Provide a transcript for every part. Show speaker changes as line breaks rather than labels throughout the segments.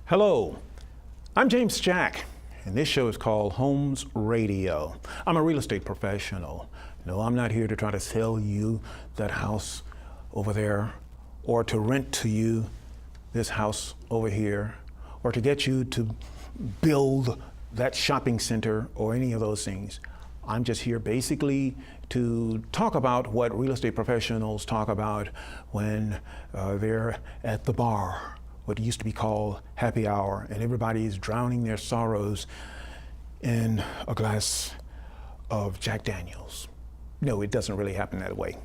Hello, I'm James Jack, and this show is called Homes Radio. I'm a real estate professional. No, I'm not here to try to sell you that house over there, or to rent to you this house over here, or to get you to build that shopping center or any of those things. I'm just here basically to talk about what real estate professionals talk about when they're at the bar, what used to be called happy hour, and everybody is drowning their sorrows in a glass of Jack Daniels. No, it doesn't really happen that way.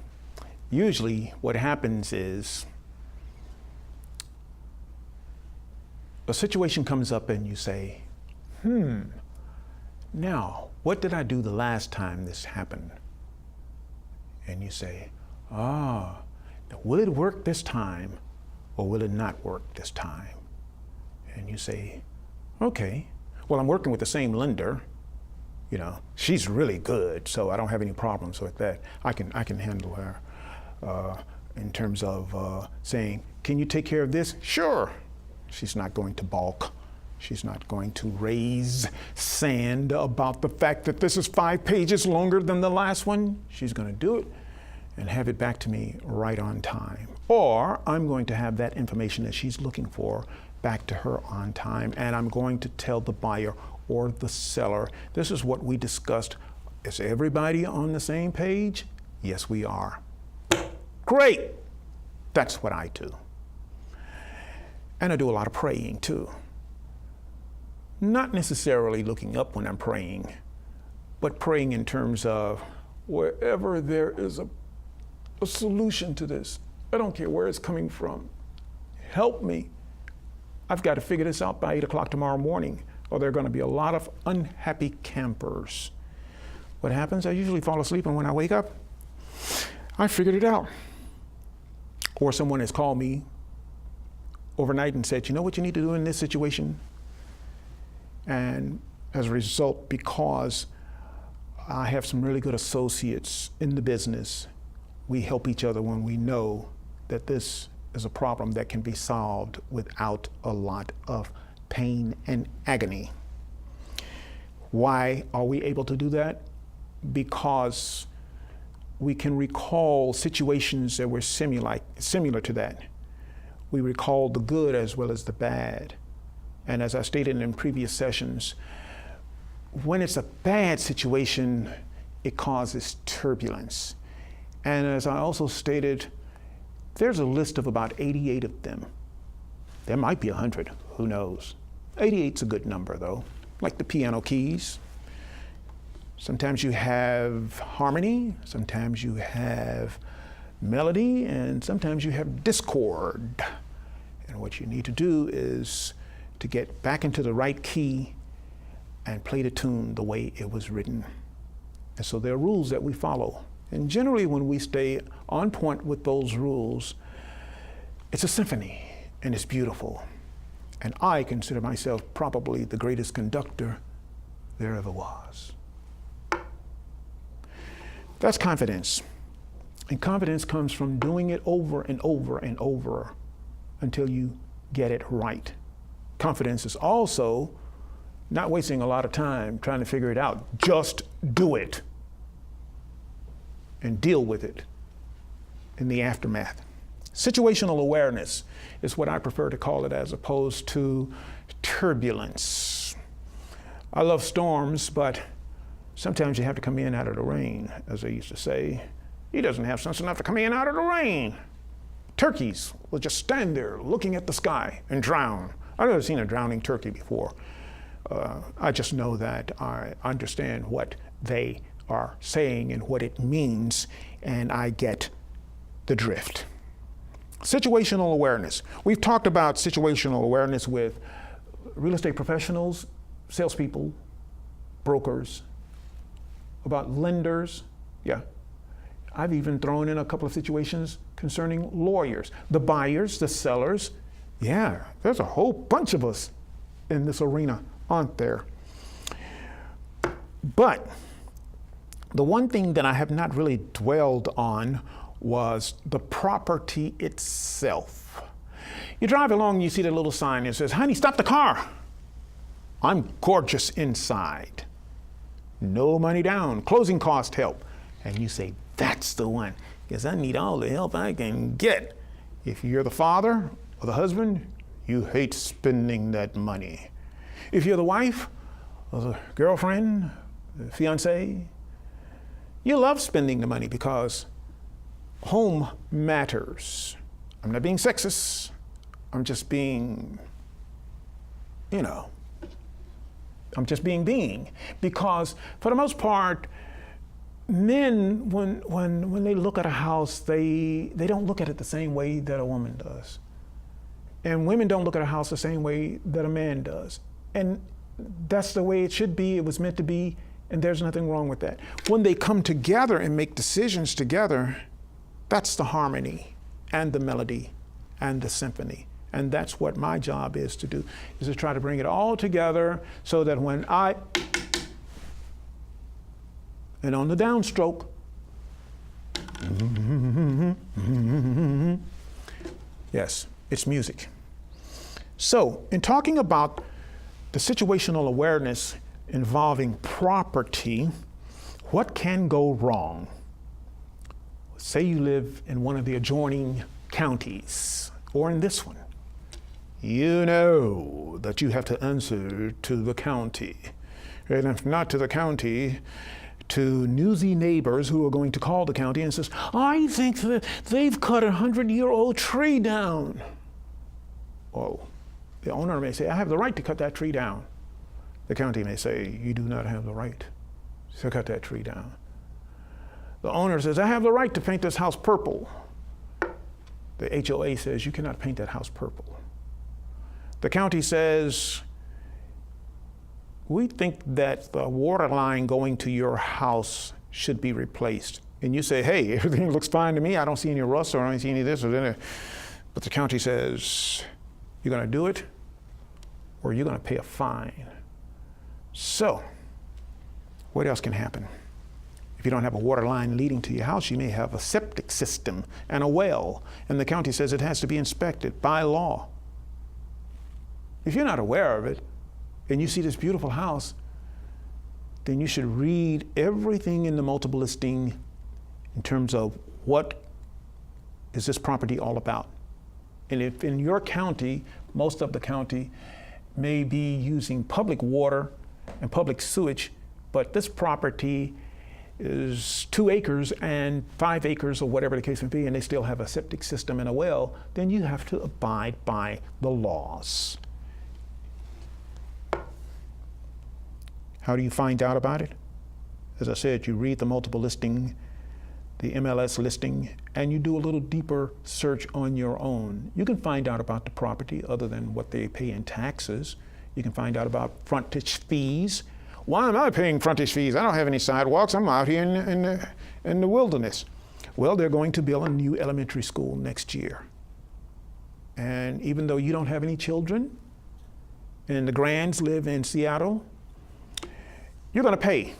Usually what happens is a situation comes up and you say, now, what did I do the last time this happened? And you say, now, will it work this time or will it not work this time? And you say, okay, well, I'm working with the same lender. You know, she's really good, so I don't have any problems with that. I can handle her in terms of saying, can you take care of this? Sure. She's not going to balk. She's not going to raise sand about the fact that this is 5 pages longer than the last one. She's going to do it and have it back to me right on time. Or I'm going to have that information that she's looking for back to her on time, and I'm going to tell the buyer or the seller, this is what we discussed. Is everybody on the same page? Yes, we are. Great. That's what I do. And I do a lot of praying too. Not necessarily looking up when I'm praying, but praying in terms of wherever there is a solution to this. I don't care where it's coming from. Help me. I've got to figure this out by 8 o'clock tomorrow morning, or there are going to be a lot of unhappy campers. What happens? I usually fall asleep, and when I wake up, I figured it out. Or someone has called me overnight and said, you know what you need to do in this situation? And as a result, because I have some really good associates in the business, we help each other when we know that this is a problem that can be solved without a lot of pain and agony. Why are we able to do that? Because we can recall situations that were similar to that. We recall the good as well as the bad. And as I stated in previous sessions, when it's a bad situation, it causes turbulence. And as I also stated, there's a list of about 88 of them. There might be 100, who knows? 88's a good number though, like the piano keys. Sometimes you have harmony, sometimes you have melody, and sometimes you have discord. And what you need to do is to get back into the right key and play the tune the way it was written. And so there are rules that we follow. And generally when we stay on point with those rules, it's a symphony and it's beautiful. And I consider myself probably the greatest conductor there ever was. That's confidence. And confidence comes from doing it over and over and over until you get it right. Confidence is also not wasting a lot of time trying to figure it out. Just do it and deal with it in the aftermath. Situational awareness is what I prefer to call it, as opposed to turbulence. I love storms, but sometimes you have to come in out of the rain, as they used to say. He doesn't have sense enough to come in out of the rain. Turkeys will just stand there looking at the sky and drown. I've never seen a drowning turkey before. I just know that I understand what they are saying and what it means, and I get the drift. Situational awareness. We've talked about situational awareness with real estate professionals, salespeople, brokers, about lenders. Yeah. I've even thrown in a couple of situations concerning lawyers, the buyers, the sellers. Yeah, there's a whole bunch of us in this arena, aren't there? But the one thing that I have not really dwelled on was the property itself. You drive along and you see that little sign that says, honey, stop the car. I'm gorgeous inside. No money down, closing cost help. And you say, that's the one, because I need all the help I can get. If you're the father or the husband, you hate spending that money. If you're the wife or the girlfriend, the fiancé, you love spending the money because home matters. I'm not being sexist. I'm just being, I'm just being. Because for the most part, men, when they look at a house, they don't look at it the same way that a woman does. And women don't look at a house the same way that a man does. And that's the way it should be. It was meant to be, and there's nothing wrong with that. When they come together and make decisions together, that's the harmony and the melody and the symphony. And that's what my job is to do, is to try to bring it all together so that when and on the downstroke, yes, it's music. So, in talking about the situational awareness involving property, what can go wrong? Say you live in one of the adjoining counties, or in this one. You know that you have to answer to the county. And if not to the county, to newsy neighbors who are going to call the county and says, I think that they've cut a 100-year-old tree down. Oh, the owner may say, I have the right to cut that tree down. The county may say, you do not have the right to cut that tree down. The owner says, I have the right to paint this house purple. The HOA says, you cannot paint that house purple. The county says, we think that the water line going to your house should be replaced. And you say, hey, everything looks fine to me. I don't see any rust or I don't see any of this or that. But the county says, you're going to do it or you're going to pay a fine. So, what else can happen? If you don't have a water line leading to your house, you may have a septic system and a well. And the county says it has to be inspected by law. If you're not aware of it, and you see this beautiful house, then you should read everything in the multiple listing in terms of what is this property all about. And if in your county, most of the county may be using public water and public sewage, but this property is 2 acres and 5 acres or whatever the case may be, and they still have a septic system and a well, then you have to abide by the laws. How do you find out about it? As I said, you read the multiple listing, the MLS listing, and you do a little deeper search on your own. You can find out about the property other than what they pay in taxes. You can find out about frontage fees. Why am I paying frontage fees? I don't have any sidewalks. I'm out here in the wilderness. Well, they're going to build a new elementary school next year. And even though you don't have any children, and the Grands live in Seattle, you're going to pay,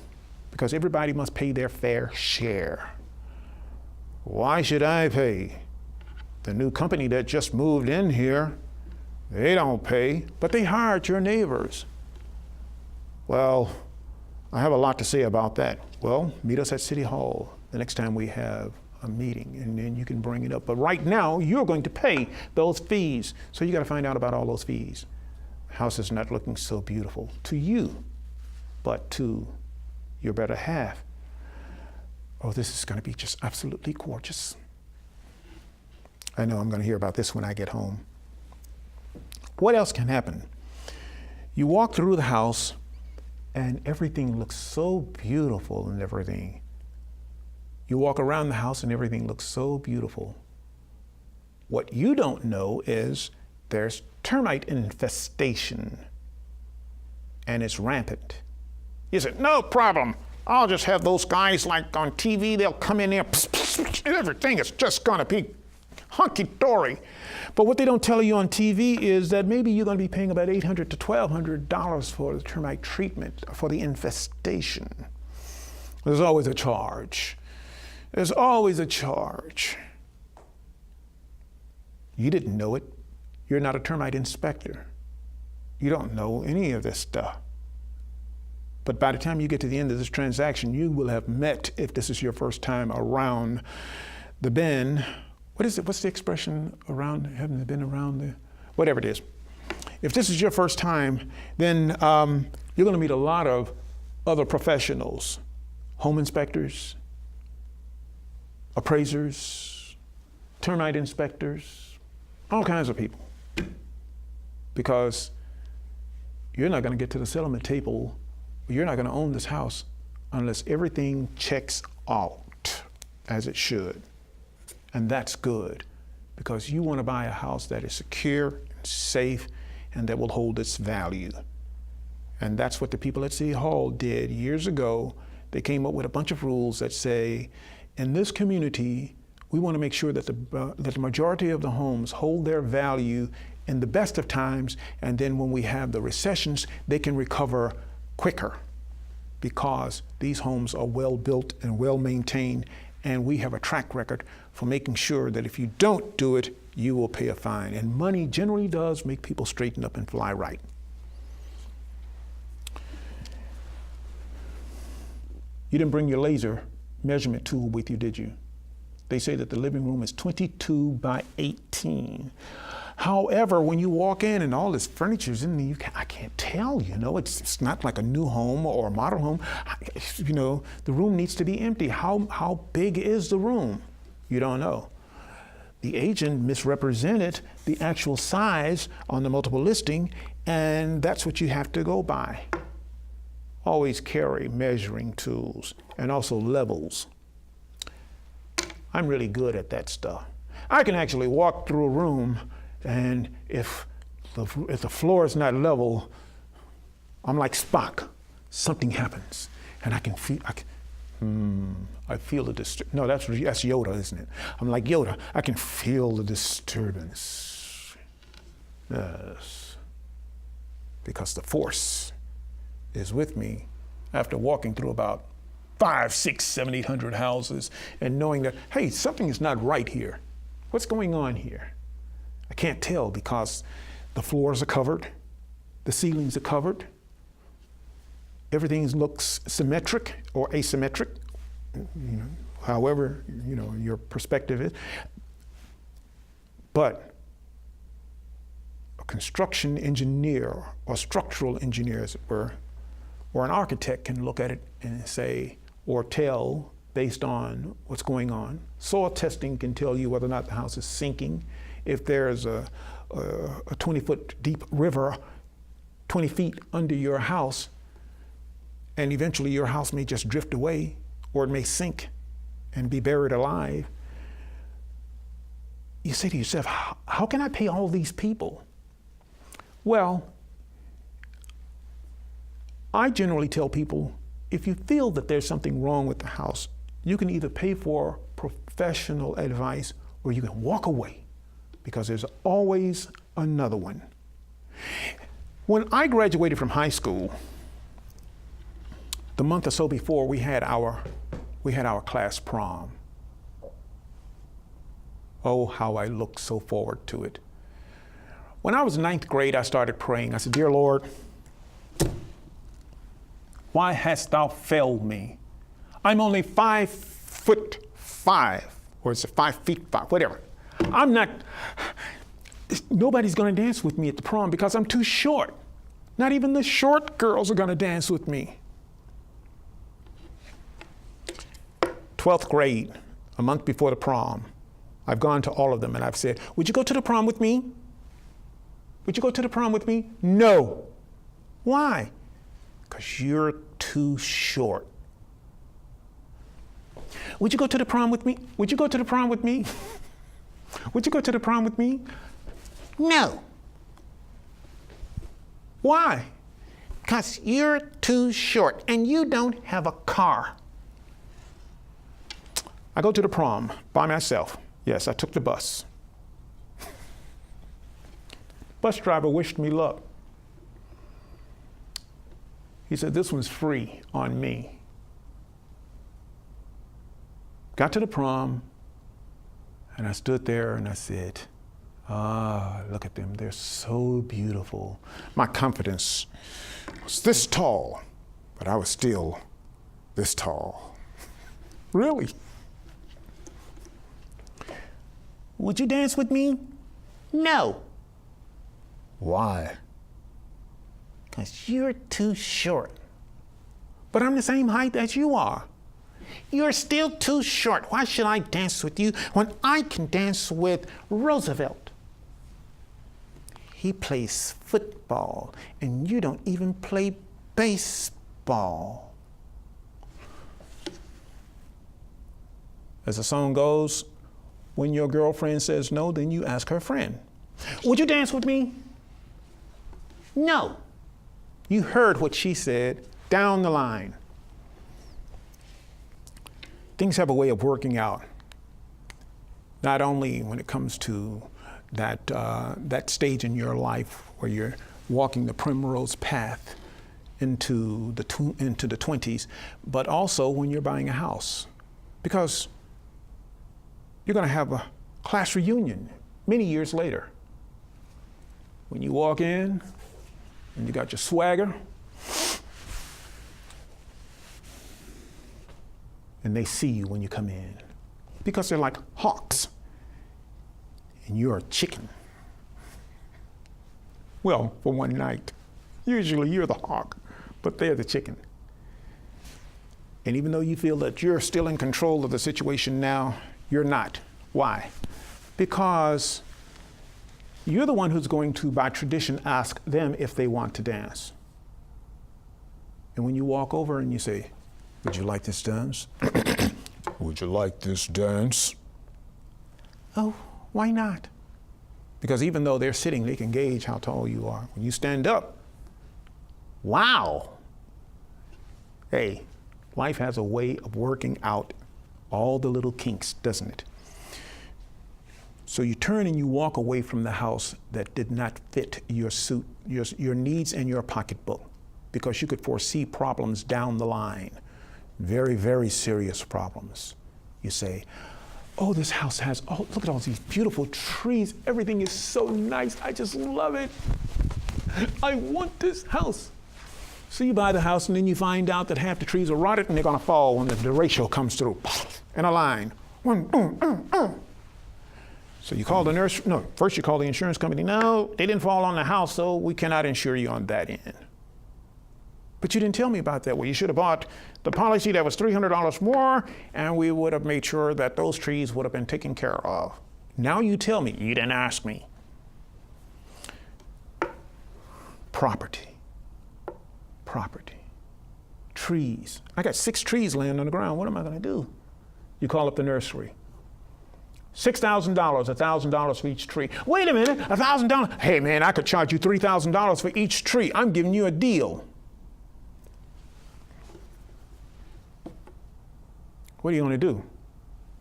because everybody must pay their fair share. Why should I pay? The new company that just moved in here, they don't pay, but they hired your neighbors. Well, I have a lot to say about that. Well, meet us at City Hall the next time we have a meeting, and then you can bring it up. But right now, you're going to pay those fees. So you got to find out about all those fees. The house is not looking so beautiful to you, but to your better half. Oh, this is going to be just absolutely gorgeous. I know I'm going to hear about this when I get home. What else can happen? You walk through the house and everything looks so beautiful and everything. You walk around the house and everything looks so beautiful. What you don't know is there's termite infestation and it's rampant. You said, no problem. I'll just have those guys like on TV, they'll come in there, pss, pss, pss, everything is just gonna be hunky-dory. But what they don't tell you on TV is that maybe you're gonna be paying about $800 to $1,200 for the termite treatment, for the infestation. There's always a charge. There's always a charge. You didn't know it. You're not a termite inspector. You don't know any of this stuff. But by the time you get to the end of this transaction, you will have met, if this is your first time around the bend, what is it? What's the expression around, haven't been around the, whatever it is. If this is your first time, then you're going to meet a lot of other professionals, home inspectors, appraisers, termite inspectors, all kinds of people. Because you're not going to get to the settlement table, you're not going to own this house unless everything checks out as it should. And that's good, because you want to buy a house that is secure and safe and that will hold its value. And that's what the people at City Hall did years ago. They came up with a bunch of rules that say, in this community, we want to make sure that the majority of the homes hold their value in the best of times, and then when we have the recessions, they can recover quicker, because these homes are well built and well maintained, and we have a track record for making sure that if you don't do it, you will pay a fine. And money generally does make people straighten up and fly right. You didn't bring your laser measurement tool with you, did you? They say that the living room is 22 by 18. However, when you walk in and all this furniture's in there, I can't tell, it's not like a new home or a model home. The room needs to be empty. How big is the room? You don't know. The agent misrepresented the actual size on the multiple listing, and that's what you have to go by. Always carry measuring tools and also levels. I'm really good at that stuff. I can actually walk through a room, and if the floor is not level, I'm like Spock. Something happens, and I feel the disturbance. No, that's Yoda, isn't it? I'm like Yoda. I can feel the disturbance. Yes, because the force is with me after walking through about 500, 600, 700, 800 houses and knowing that, hey, something is not right here. What's going on here? I can't tell because the floors are covered, the ceilings are covered, everything looks symmetric or asymmetric, however your perspective is. But a construction engineer or structural engineer, as it were, or an architect can look at it and say, or tell based on what's going on. Soil testing can tell you whether or not the house is sinking. If there's a 20-foot deep river 20 feet under your house, and eventually your house may just drift away, or it may sink and be buried alive, you say to yourself, how can I pay all these people? Well, I generally tell people, if you feel that there's something wrong with the house, you can either pay for professional advice or you can walk away, because there's always another one. When I graduated from high school, the month or so before, we had our class prom. Oh, how I looked so forward to it. When I was in 9th grade, I started praying. I said, "Dear Lord, why hast thou failed me? I'm only 5'5", or is it 5 feet 5, whatever. Nobody's gonna dance with me at the prom because I'm too short. Not even the short girls are gonna dance with me." 12th grade, a month before the prom, I've gone to all of them and I've said, "Would you go to the prom with me? Would you go to the prom with me?" "No." "Why?" "Because you're too short." "Would you go to the prom with me? Would you go to the prom with me? Would you go to the prom with me?" "No." "Why?" "Because you're too short and you don't have a car." I go to the prom by myself. Yes, I took the bus. Bus driver wished me luck. He said, "This one's free on me." Got to the prom, and I stood there and I said, Ah, look at them. They're so beautiful. My confidence was this tall, but I was still this tall. Really? Would you dance with me? No. Why? Because you're too short. But I'm the same height as you are. You're still too short. Why should I dance with you when I can dance with Roosevelt? He plays football, and you don't even play baseball. As the song goes, when your girlfriend says no, then you ask her friend, would you dance with me? No. You heard what she said down the line. Things have a way of working out, not only when it comes to that stage in your life where you're walking the primrose path into the 20s, but also when you're buying a house, because you're going to have a class reunion many years later. When you walk in and you got your swagger, and they see you when you come in, because they're like hawks. And you're a chicken. Well, for one night. Usually you're the hawk, but they're the chicken. And even though you feel that you're still in control of the situation now, you're not. Why? Because you're the one who's going to, by tradition, ask them if they want to dance. And when you walk over and you say, would you like this dance? Would you like this dance? Oh, why not? Because even though they're sitting, they can gauge how tall you are. When you stand up, wow. Hey, life has a way of working out all the little kinks, doesn't it? So you turn and you walk away from the house that did not fit your suit, your needs and your pocketbook, because you could foresee problems down the line, very, very serious problems. You say, oh, this house has, oh, look at all these beautiful trees. Everything is so nice. I just love it. I want this house. So you buy the house and then you find out that half the trees are rotted and they're going to fall when the derecho comes through in a line. So you call the nurse, no, first you call the insurance company. No, they didn't fall on the house, so we cannot insure you on that end. But you didn't tell me about that. Well, you should have bought the policy that was $300 more, and we would have made sure that those trees would have been taken care of. Now you tell me, you didn't ask me. Property. Trees. I got 6 trees laying on the ground. What am I going to do? You call up the nursery. $6,000, $1,000 for each tree. Wait a minute, $1,000? Hey man, I could charge you $3,000 for each tree. I'm giving you a deal. What are you going to do?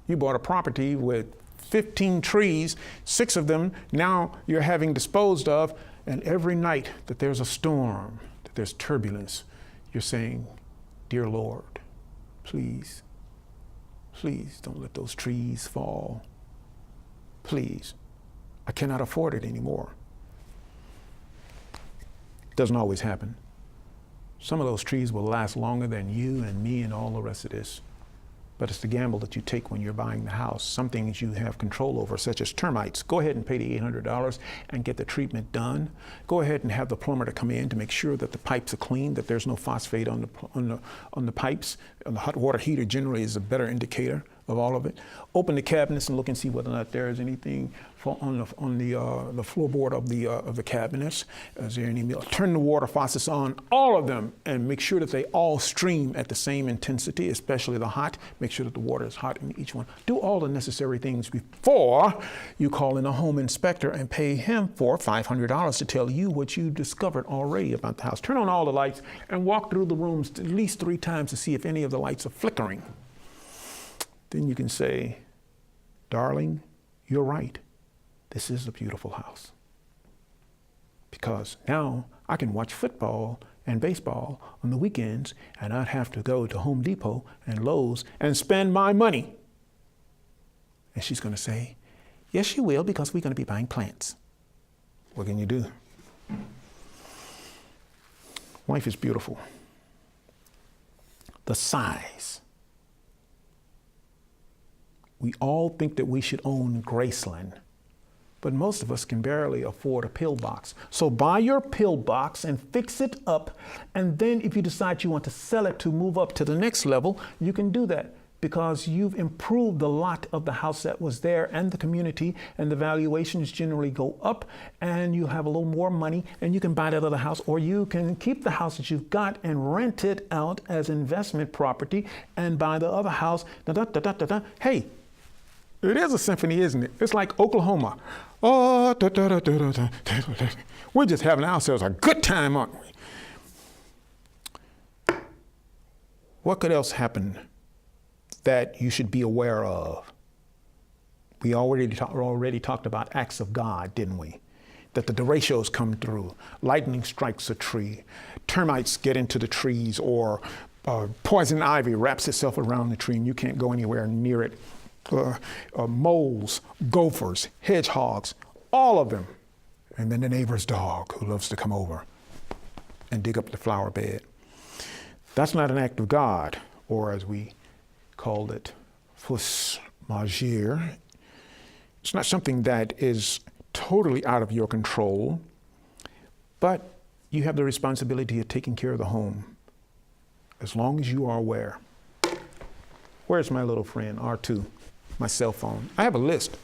You bought a property with 15 trees, 6 of them now you're having disposed of, and every night that there's a storm, that there's turbulence, you're saying, dear Lord, please, please don't let those trees fall. Please, I cannot afford it anymore. It doesn't always happen. Some of those trees will last longer than you and me and all the rest of this. But it's the gamble that you take when you're buying the house. Some things you have control over, such as termites. Go ahead and pay the $800 and get the treatment done. Go ahead and have the plumber to come in to make sure that the pipes are clean, that there's no phosphate on the pipes. And the hot water heater generally is a better indicator of all of it. Open the cabinets and look and see whether or not there is anything on the floorboard of the cabinets. Is there any milk? Turn the water faucets on, all of them, and make sure that they all stream at the same intensity, especially the hot. Make sure that the water is hot in each one. Do all the necessary things before you call in a home inspector and pay him for $500 to tell you what you discovered already about the house. Turn on all the lights and walk through the rooms at least 3 times to see if any of the lights are flickering. Then you can say, darling, you're right. This is a beautiful house. Because now I can watch football and baseball on the weekends and not have to go to Home Depot and Lowe's and spend my money. And she's going to say, Yes, you will, because we're going to be buying plants. What can you do? Life is beautiful. The size. We all think that we should own Graceland, but most of us can barely afford a pillbox. So buy your pillbox and fix it up, and then if you decide you want to sell it to move up to the next level, you can do that, because you've improved the lot of the house that was there and the community, and the valuations generally go up, and you have a little more money, and you can buy that other house, or you can keep the house that you've got and rent it out as investment property and buy the other house. Hey, it is a symphony, isn't it? It's like Oklahoma. Oh, we're just having ourselves a good time, aren't we? What could else happen that you should be aware of? We already talked about acts of God, didn't we? That the derechos come through, lightning strikes a tree, termites get into the trees, or poison ivy wraps itself around the tree and you can't go anywhere near it. Moles, gophers, hedgehogs, all of them. And then the neighbor's dog who loves to come over and dig up the flower bed. That's not an act of God, or as we called it, force majeure. It's not something that is totally out of your control, but you have the responsibility of taking care of the home, as long as you are aware. Where's my little friend, R2, my cell phone? I have a list,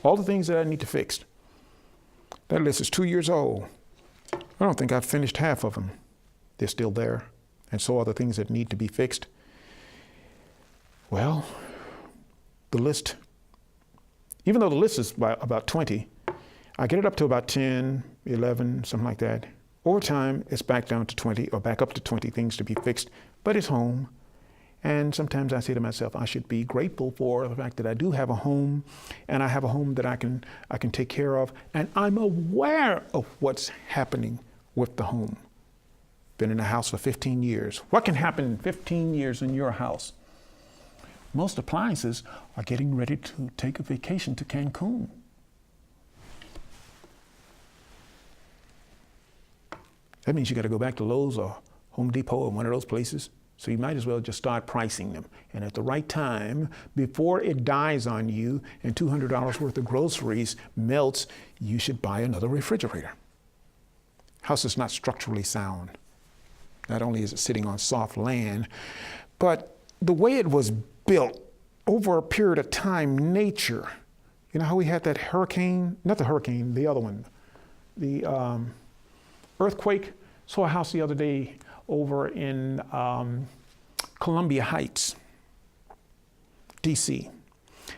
all the things that I need to fix. That list is 2 years old. I don't think I've finished half of them. They're still there, and so are the things that need to be fixed. Well, the list, even though the list is about 20, I get it up to about 10, 11, something like that. Over time, it's back down to 20 or back up to 20 things to be fixed, but it's home. And sometimes I say to myself, I should be grateful for the fact that I do have a home, and I have a home that I can take care of, and I'm aware of what's happening with the home. Been in the house for 15 years. What can happen in 15 years in your house? Most appliances are getting ready to take a vacation to Cancun. That means you got to go back to Lowe's or Home Depot or one of those places. So you might as well just start pricing them. And at the right time, before it dies on you and $200 worth of groceries melts, you should buy another refrigerator. House is not structurally sound. Not only is it sitting on soft land, but the way it was built over a period of time, nature. You know how we had that hurricane, not the hurricane, the other one, the earthquake. Saw a house the other day over in Columbia Heights, DC.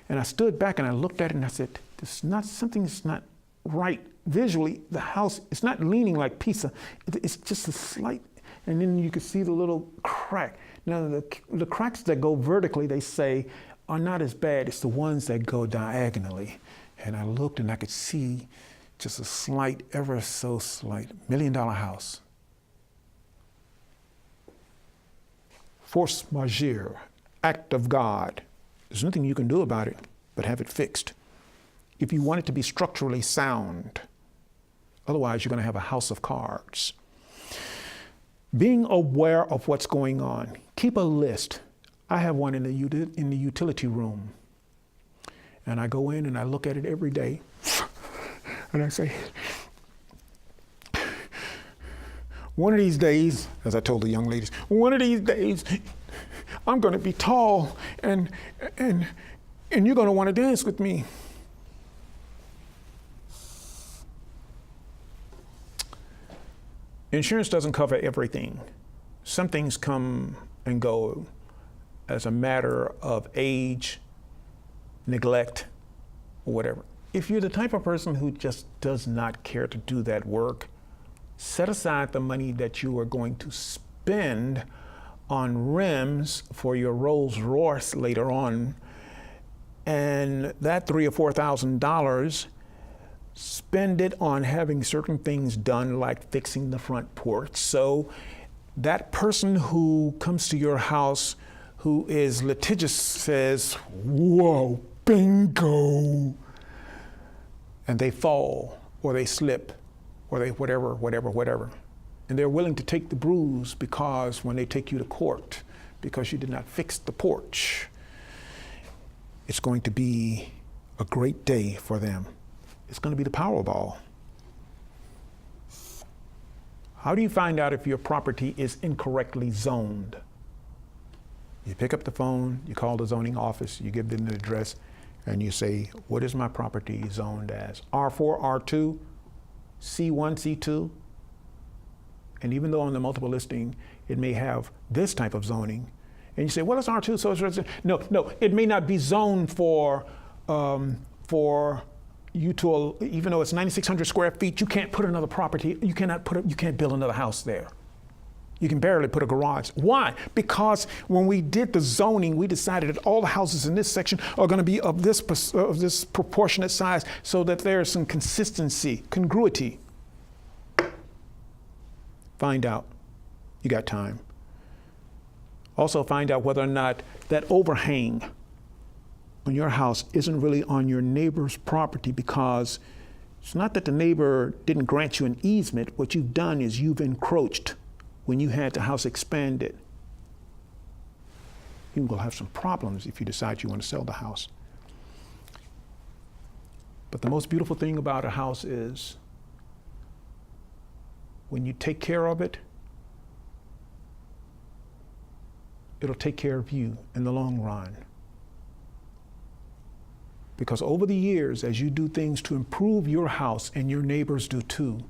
And I stood back and I looked at it and I said, something's not right visually. The house, it's not leaning like pizza. It's just a slight, and then you could see the little crack. Now, the cracks that go vertically, they say, are not as bad. It's the ones that go diagonally. And I looked and I could see just a slight, ever so slight, $1 million house. Force majeure, act of God. There's nothing you can do about it but have it fixed. If you want it to be structurally sound, otherwise you're going to have a house of cards. Being aware of what's going on. Keep a list. I have one in the utility room. And I go in and I look at it every day. And I say, one of these days, as I told the young ladies, one of these days, I'm going to be tall and you're going to want to dance with me. Insurance doesn't cover everything. Some things come and go as a matter of age, neglect, or whatever. If you're the type of person who just does not care to do that work, set aside the money that you are going to spend on rims for your Rolls Royce later on, and that $3,000 or $4,000, spend it on having certain things done, like fixing the front porch. So that person who comes to your house who is litigious says, whoa, bingo. and they fall or they slip or they whatever. And they're willing to take the bruise because when they take you to court, because you did not fix the porch, it's going to be a great day for them. It's going to be the Powerball. How do you find out if your property is incorrectly zoned? You pick up the phone, you call the zoning office, you give them the address, and you say, what is my property zoned as? R4, R2, C1, C2? And even though on the multiple listing, it may have this type of zoning, and you say, well, it's R2, so it's residential. No, it may not be zoned for you to, even though it's 9,600 square feet, you can't put another property, you can't build another house there. You can barely put a garage. Why? Because when we did the zoning, we decided that all the houses in this section are going to be of this proportionate size so that there's some consistency, congruity. Find out. You got time. Also find out whether or not that overhang on your house isn't really on your neighbor's property, because it's not that the neighbor didn't grant you an easement. What you've done is you've encroached when you had the house expanded. You will have some problems if you decide you want to sell the house. But the most beautiful thing about a house is when you take care of it, it'll take care of you in the long run. Because over the years, as you do things to improve your house, and your neighbors do too,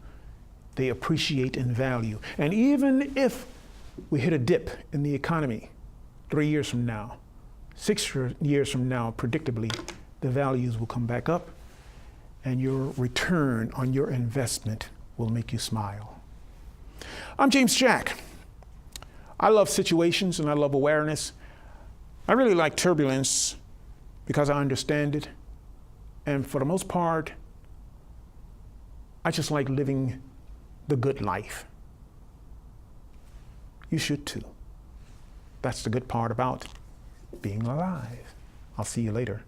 they appreciate and value. And even if we hit a dip in the economy 3 years from now, 6 years from now, predictably, the values will come back up, and your return on your investment will make you smile. I'm James Jack. I love situations and I love awareness. I really like turbulence because I understand it. And for the most part, I just like living the good life. You should too. That's the good part about being alive. I'll see you later.